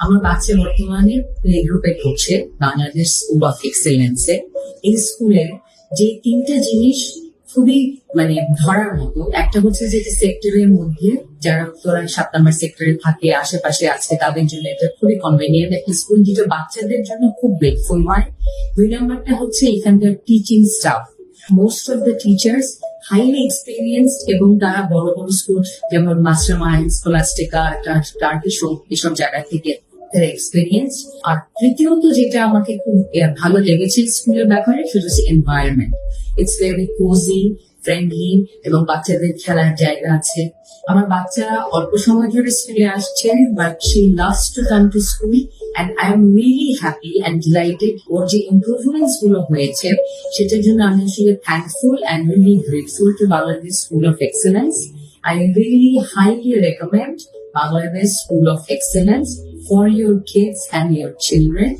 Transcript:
আমার বাচ্চা বর্তমানে প্লে গ্রুপে পড়ছে বাংলাদেশ স্কুল অফ এক্সেলেন্সে। এই স্কুলে যে তিনটা জিনিস খুবই ধরার মতো, একটা হচ্ছে যে সেক্টরের মধ্যে যারা তোরা 7 নম্বর সেক্টরে থাকে, আশেপাশে আছে, তাদের জন্য এটা খুবই কনভেনিয়েন্ট একটা স্কুল, যেটা বাচ্চাদের জন্য খুব গ্রেটফুল হয়। 2 নম্বরটা হচ্ছে এখানকার teaching staff. Most of the teachers highly experienced এবং তারা বড় বড় স্কুল যেমন মাস্টার মাইন্ড, স্কলাস্টিকা, টার্কিশ এসব জায়গা থেকে এক্সপিরিয়েন্স। আর তৃতীয়ত যেটা আমাকে খুব ভালো লেগেছে স্কুলের ব্যাপারে, সেটা হচ্ছে environment. It's very cosy, friendly এবং বাচ্চাদের খেলার জায়গা আছে। আমার বাচ্চা অল্প সময় ধরে স্কুলে আসছে, but she loves to come to school and I am really happy and delighted. ওর যে ইমপ্রুভমেন্টস গুলো হয়েছে সেটার জন্য আমি আসলে thankful and really grateful to Bangladesh school of excellence. I really highly recommend Bangladesh School of Excellence for your kids and your children.